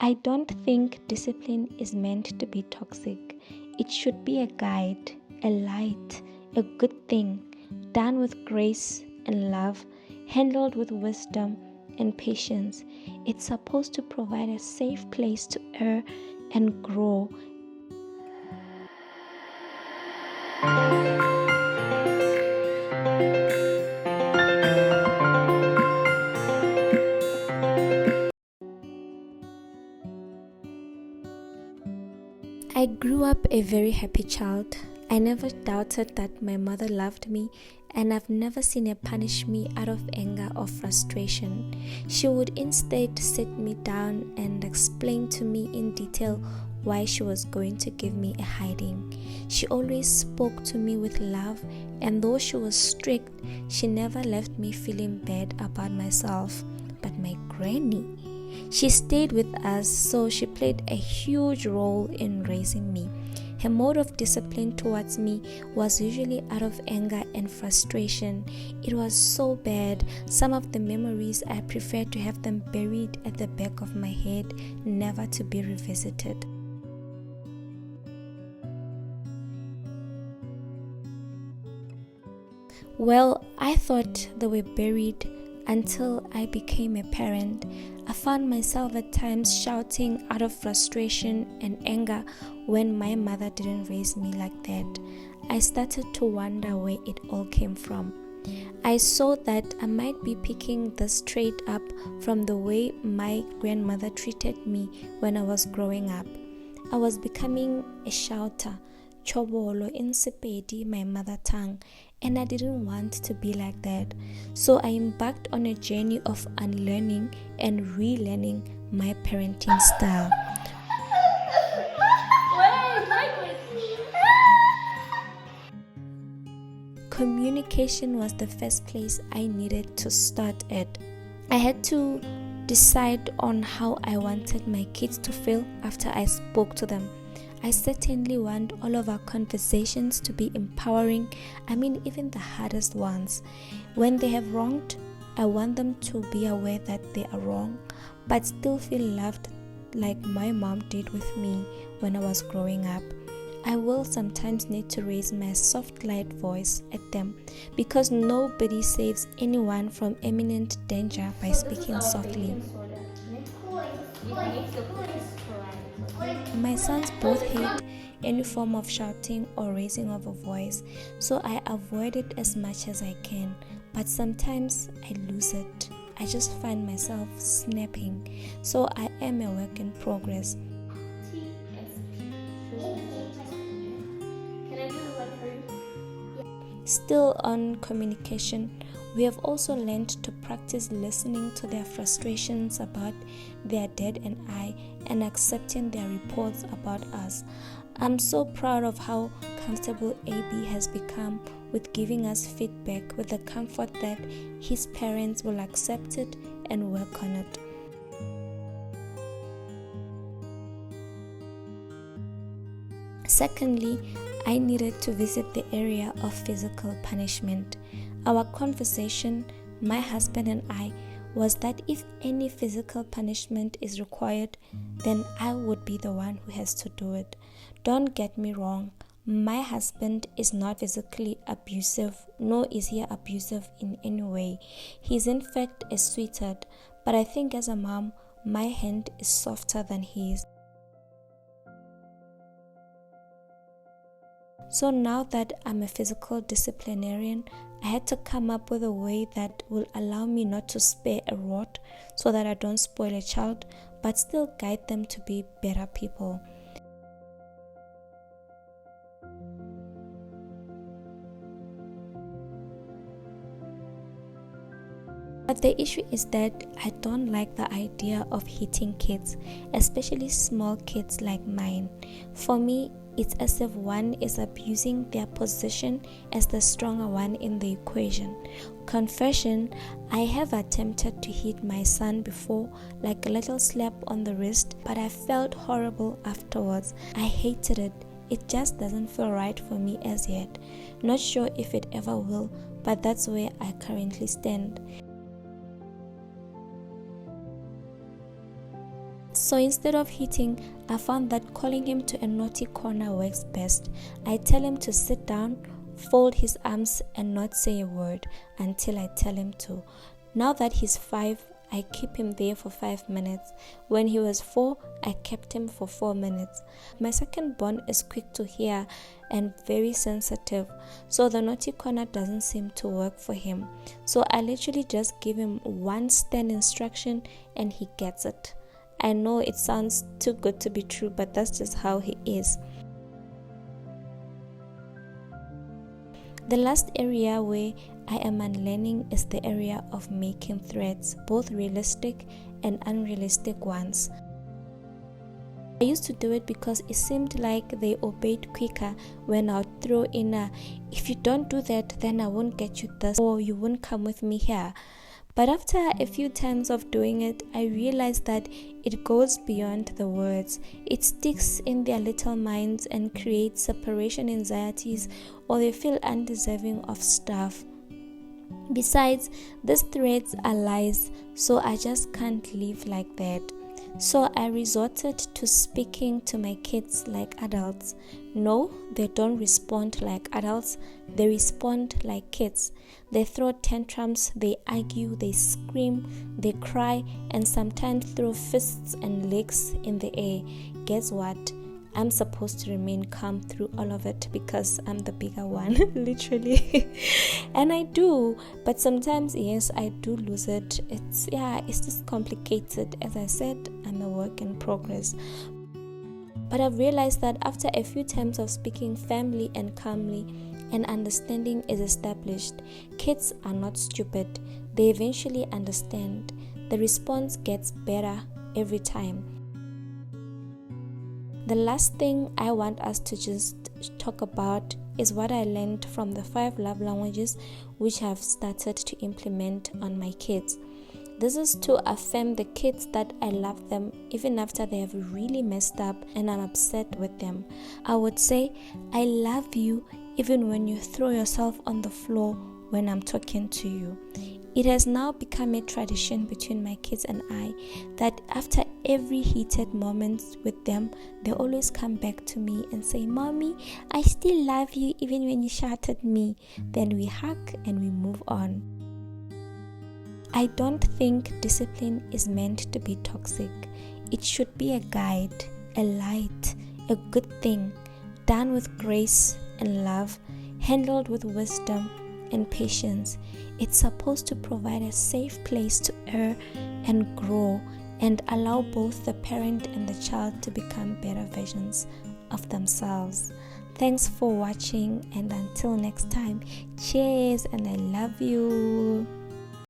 I don't think discipline is meant to be toxic. It should be a guide, a light, a good thing, done with grace and love, handled with wisdom and patience. It's supposed to provide a safe place to err and grow. I grew up a very happy child. I never doubted that my mother loved me, and I've never seen her punish me out of anger or frustration. She would instead sit me down and explain to me in detail why she was going to give me a hiding. She always spoke to me with love, and though she was strict, she never left me feeling bad about myself. But my granny, she stayed with us, so she played a huge role in raising me. Her mode of discipline towards me was usually out of anger and frustration. It was so bad. Some of the memories, I prefer to have them buried at the back of my head, never to be revisited. Well, I thought they were buried until I became a parent. I found myself at times shouting out of frustration and anger when my mother didn't raise me like that. I started to wonder where it all came from. I saw that I might be picking this trait up from the way my grandmother treated me when I was growing up. I was becoming a shouter, chobolo in Sepedi, my mother tongue, and I didn't want to be like that. So I embarked on a journey of unlearning and relearning my parenting style. Communication was the first place I needed to start at. I had to decide on how I wanted my kids to feel after I spoke to them. I certainly want all of our conversations to be empowering. I mean, even the hardest ones. When they have wronged, I want them to be aware that they are wrong, but still feel loved like my mom did with me when I was growing up. I will sometimes need to raise my soft, light voice at them, because nobody saves anyone from imminent danger by speaking softly. My sons both hate any form of shouting or raising of a voice, so I avoid it as much as I can, but sometimes I lose it. I just find myself snapping, so I am a work in progress. Still on communication, we have also learned to practice listening to their frustrations about their dad and I, and accepting their reports about us. I'm so proud of how comfortable AB has become with giving us feedback, with the comfort that his parents will accept it and work on it. Secondly, I needed to visit the area of physical punishment. Our conversation, my husband and I, was that if any physical punishment is required, then I would be the one who has to do it. Don't get me wrong, my husband is not physically abusive, nor is he abusive in any way. He's in fact a sweetheart, but I think as a mom, my hand is softer than his. So now that I'm a physical disciplinarian, I had to come up with a way that will allow me not to spare a rod so that I don't spoil a child, but still guide them to be better people. But the issue is that I don't like the idea of hitting kids, especially small kids like mine. For me, it's as if one is abusing their position as the stronger one in the equation. Confession, I have attempted to hit my son before, like a little slap on the wrist, but I felt horrible afterwards. I hated it. It just doesn't feel right for me as yet. Not sure if it ever will, but that's where I currently So instead of hitting, I found that calling him to a naughty corner works best. I tell him to sit down, fold his arms, and not say a word until I tell him to. Now that he's 5, I keep him there for 5 minutes. When he was 4, I kept him for 4 minutes. My second born is quick to hear and very sensitive, so the naughty corner doesn't seem to work for him. So I literally just give him one stern instruction and he gets it. I know it sounds too good to be true, but that's just how he is. The last area where I am unlearning is the area of making threats, both realistic and unrealistic ones. I used to do it because it seemed like they obeyed quicker when I would throw in a, if you don't do that, then I won't get you this, or you won't come with me here. But after a few times of doing it, I realized that it goes beyond the words. It sticks in their little minds and creates separation anxieties, or they feel undeserving of stuff. Besides, these threats are lies, so I just can't live like that. So I resorted to speaking to my kids like adults. No, they don't respond like adults, they respond like kids. They throw tantrums, they argue, they scream, they cry, and sometimes throw fists and legs in the air. Guess what? I'm supposed to remain calm through all of it because I'm the bigger one, literally. And I do, but sometimes, yes, I do lose it. It's just complicated. As I said, I'm a work in progress. But I've realized that after a few times of speaking firmly and calmly, an understanding is established. Kids are not stupid. They eventually understand. The response gets better every time. The last thing I want us to just talk about is what I learned from the 5 love languages, which I've started to implement on my kids. This is to affirm the kids that I love them even after they have really messed up and I'm upset with them. I would say, I love you even when you throw yourself on the floor when I'm talking to you. It has now become a tradition between my kids and I that after every heated moment with them, they always come back to me and say, Mommy, I still love you even when you shout at me. Then we hug and we move on. I don't think discipline is meant to be toxic. It should be a guide, a light, a good thing, done with grace and love, handled with wisdom and patience. It's supposed to provide a safe place to err and grow and allow both the parent and the child to become better versions of themselves. Thanks for watching, and until next time, cheers, and I love you.